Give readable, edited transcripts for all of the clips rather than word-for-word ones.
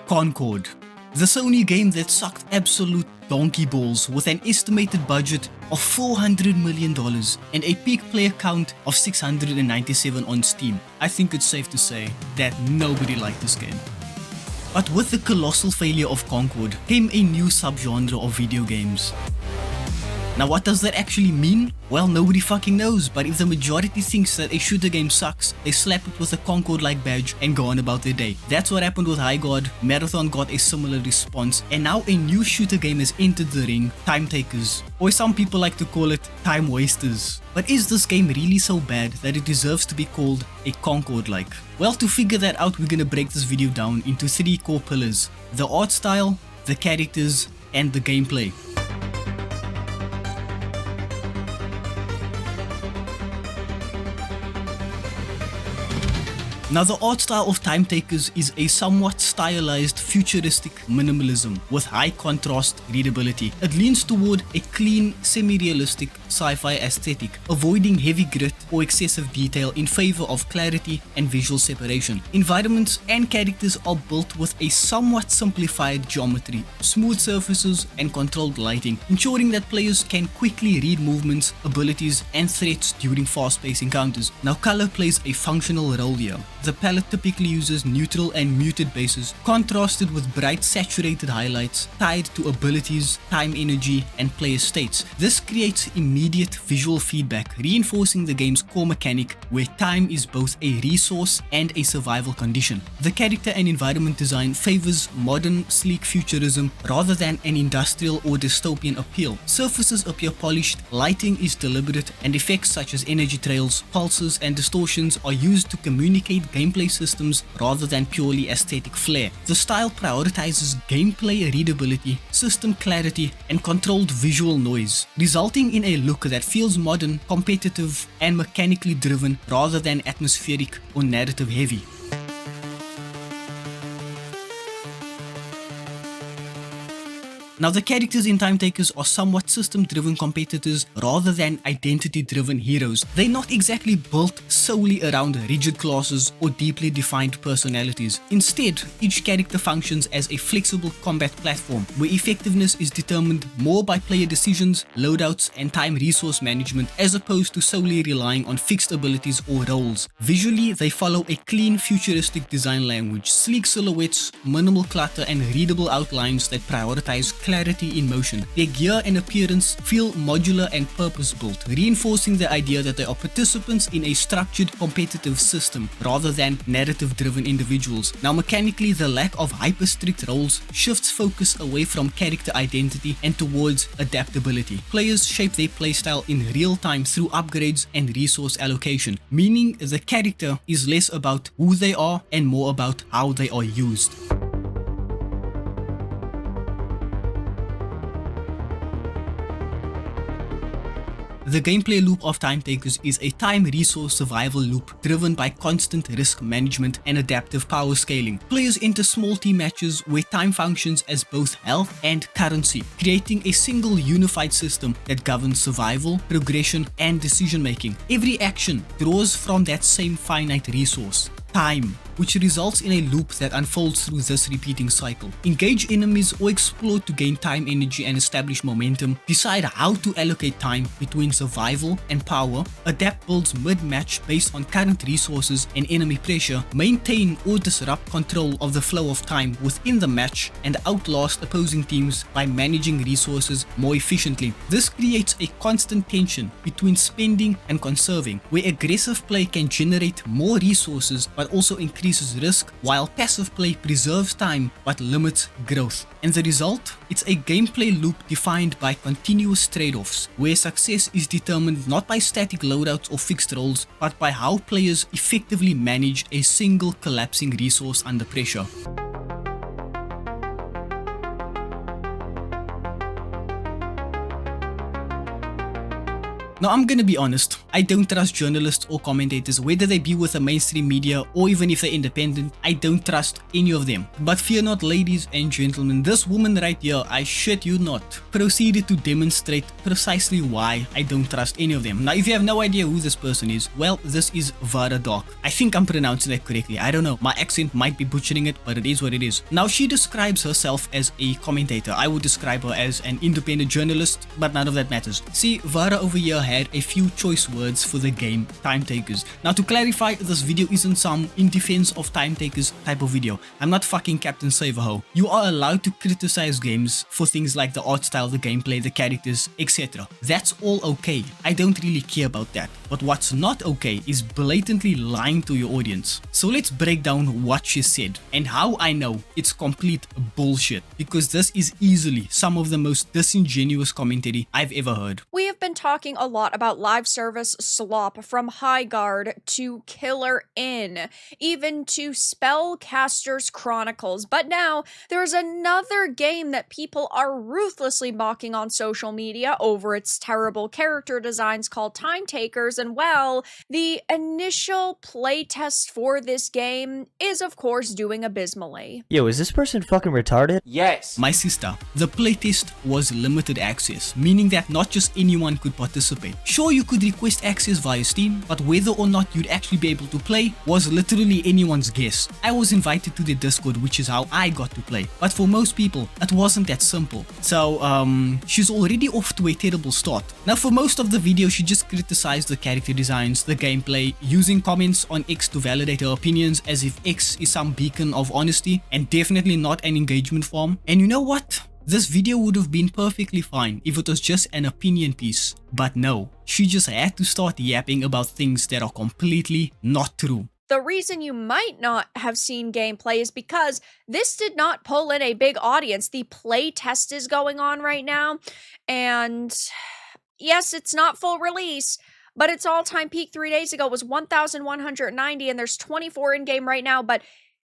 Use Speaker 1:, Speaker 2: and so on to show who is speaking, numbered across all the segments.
Speaker 1: Concord, the Sony game that sucked absolute donkey balls with an estimated budget of $400 million and a peak player count of 697 on Steam. I think it's safe to say that nobody liked this game. But with the colossal failure of Concord came a new subgenre of video games. Now what does that actually mean? Well, nobody fucking knows, but if the majority thinks that a shooter game sucks, they slap it with a Concord-like badge and go on about their day. That's what happened with Highguard. Marathon got a similar response, and now a new shooter game has entered the ring, Time Takers, or some people like to call it Time Wasters. But is this game really so bad that it deserves to be called a Concord-like? Well, to figure that out, we're gonna break this video down into three core pillars: the art style, the characters, and the gameplay. Now, the art style of Time Takers is a somewhat stylized futuristic minimalism with high contrast readability. It leans toward a clean, semi-realistic sci-fi aesthetic, avoiding heavy grit or excessive detail in favor of clarity and visual separation. Environments and characters are built with a somewhat simplified geometry, smooth surfaces, and controlled lighting, ensuring that players can quickly read movements, abilities, and threats during fast-paced encounters. Now, color plays a functional role here. The palette typically uses neutral and muted bases, contrasted with bright saturated highlights tied to abilities, time energy, and player states. This creates immediate visual feedback, reinforcing the game's core mechanic where time is both a resource and a survival condition. The character and environment design favors modern, sleek futurism rather than an industrial or dystopian appeal. Surfaces appear polished, lighting is deliberate, and effects such as energy trails, pulses, and distortions are used to communicate gameplay systems rather than purely aesthetic flair. The style prioritizes gameplay readability, system clarity, and controlled visual noise, resulting in a look that feels modern, competitive, and mechanically driven rather than atmospheric or narrative heavy. Now, the characters in Time Takers are somewhat system-driven competitors rather than identity-driven heroes. They're not exactly built solely around rigid classes or deeply defined personalities. Instead, each character functions as a flexible combat platform where effectiveness is determined more by player decisions, loadouts, and time resource management as opposed to solely relying on fixed abilities or roles. Visually, they follow a clean futuristic design language, sleek silhouettes, minimal clutter, and readable outlines that prioritize clarity in motion. Their gear and appearance feel modular and purpose-built, reinforcing the idea that they are participants in a structured competitive system rather than narrative-driven individuals. Now, mechanically, the lack of hyper-strict roles shifts focus away from character identity and towards adaptability. Players shape their playstyle in real time through upgrades and resource allocation, meaning the character is less about who they are and more about how they are used. The gameplay loop of Time Takers is a time resource survival loop driven by constant risk management and adaptive power scaling. Players enter small team matches where time functions as both health and currency, creating a single unified system that governs survival, progression, and decision making. Every action draws from that same finite resource, time, which results in a loop that unfolds through this repeating cycle. Engage enemies or explore to gain time energy and establish momentum. Decide how to allocate time between survival and power. Adapt builds mid-match based on current resources and enemy pressure. Maintain or disrupt control of the flow of time within the match and outlast opposing teams by managing resources more efficiently. This creates a constant tension between spending and conserving, where aggressive play can generate more resources but also increases risk, while passive play preserves time but limits growth. And the result? It's a gameplay loop defined by continuous trade-offs, where success is determined not by static loadouts or fixed roles, but by how players effectively manage a single collapsing resource under pressure. Now I'm gonna be honest, I don't trust journalists or commentators, whether they be with the mainstream media or even if they're independent. I don't trust any of them. But fear not, ladies and gentlemen, this woman right here, I shit you not, proceeded to demonstrate precisely why I don't trust any of them. Now if you have no idea who this person is, well, this is Vara Dark. I think I'm pronouncing that correctly, I don't know, my accent might be butchering it, but it is what it is. Now she describes herself as a commentator. I would describe her as an independent journalist, but none of that matters. See, Vara over here had a few choice words for the game Time Takers. Now to clarify, this video isn't some in defense of Time Takers type of video. I'm not fucking Captain Save-A-Ho. You are allowed to criticize games for things like the art style, the gameplay, the characters, etc. That's all okay. I don't really care about that. But what's not okay is blatantly lying to your audience. So let's break down what she said and how I know it's complete bullshit, because this is easily some of the most disingenuous commentary I've ever heard.
Speaker 2: We have been talking a lot about live service slop, from Highguard to Killer Inn, even to Spellcaster's Chronicles. But now there's another game that people are ruthlessly mocking on social media over its terrible character designs, called Time Takers. And well, the initial playtest for this game is of course doing abysmally.
Speaker 3: Yo, is this person fucking retarded?
Speaker 4: Yes.
Speaker 1: My sister, the playtest was limited access, meaning that not just anyone could participate. Sure, you could request access via Steam, but whether or not you'd actually be able to play was literally anyone's guess. I was invited to the Discord, which is how I got to play, but for most people, it wasn't that simple. So, she's already off to a terrible start. Now, for most of the video, she just criticized the character designs, the gameplay, using comments on X to validate her opinions as if X is some beacon of honesty and definitely not an engagement farm. And you know what? This video would have been perfectly fine if it was just an opinion piece, but no, she just had to start yapping about things that are completely not true.
Speaker 2: The reason you might not have seen gameplay is because this did not pull in a big audience. The play test is going on right now, and yes, it's not full release, but its all-time peak 3 days ago was 1,190, and there's 24 in-game right now. But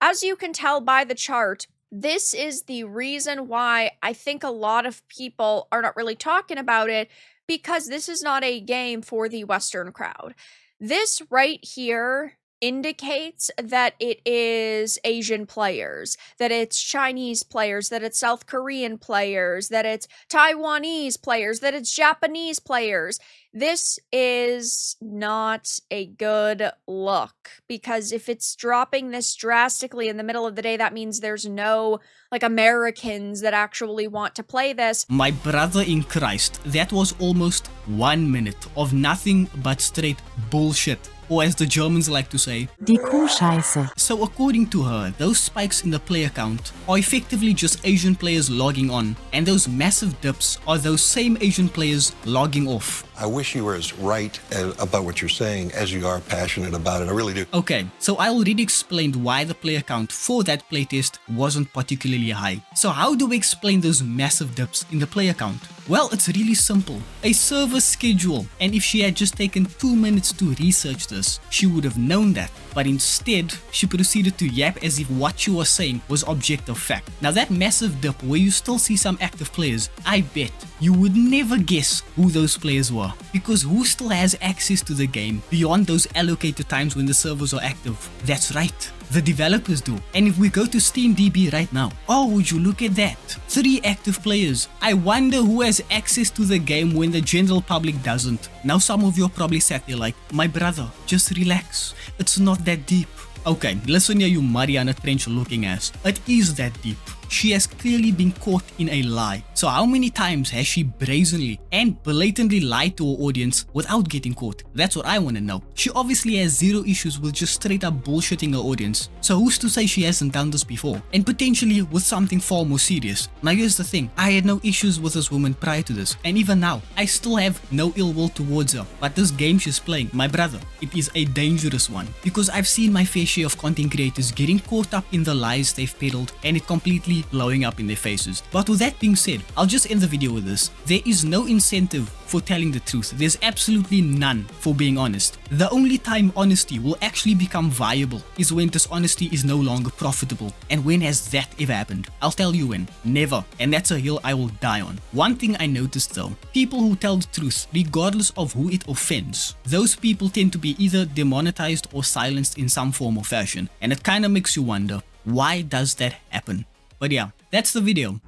Speaker 2: as you can tell by the chart, this is the reason why I think a lot of people are not really talking about it, because this is not a game for the Western crowd. This right here indicates that it is Asian players, that it's Chinese players, that it's South Korean players, that it's Taiwanese players, that it's Japanese players. This is not a good look, because if it's dropping this drastically in the middle of the day, that means there's no Americans that actually want to play this.
Speaker 1: My brother in Christ, that was almost 1 minute of nothing but straight bullshit. Or as the Germans like to say,
Speaker 5: Die Kuhscheiße.
Speaker 1: So according to her, those spikes in the player count are effectively just Asian players logging on, and those massive dips are those same Asian players logging off.
Speaker 6: I wish you were as right about what you're saying as you are passionate about it. I really do.
Speaker 1: Okay, so I already explained why the player count for that playtest wasn't particularly high. So how do we explain those massive dips in the player count? Well, it's really simple. A server schedule. And if she had just taken 2 minutes to research this, she would have known that. But instead, she proceeded to yap as if what she was saying was objective fact. Now that massive dip where you still see some active players, I bet you would never guess who those players were. Because who still has access to the game beyond those allocated times when the servers are active? That's right, the developers do. And if we go to SteamDB right now, oh, would you look at that? 3 active players. I wonder who has access to the game when the general public doesn't. Now some of you are probably sat there like, my brother, just relax. It's not that deep. Okay, listen here, you Mariana Trench looking ass. It is that deep. She has clearly been caught in a lie. So how many times has she brazenly and blatantly lied to her audience without getting caught? That's what I want to know. She obviously has zero issues with just straight up bullshitting her audience. So who's to say she hasn't done this before? And potentially with something far more serious. Now here's the thing. I had no issues with this woman prior to this. And even now, I still have no ill will towards her. But this game she's playing, my brother, it is a dangerous one. Because I've seen my fair share of content creators getting caught up in the lies they've peddled, and it completely literally blowing up in their faces. But with that being said, I'll just end the video with this. There is no incentive for telling the truth. There's absolutely none for being honest. The only time honesty will actually become viable is when dishonesty is no longer profitable. And when has that ever happened? I'll tell you when. Never. And that's a hill I will die on. One thing I noticed though, people who tell the truth, regardless of who it offends, those people tend to be either demonetized or silenced in some form or fashion. And it kind of makes you wonder, why does that happen? But yeah, that's the video.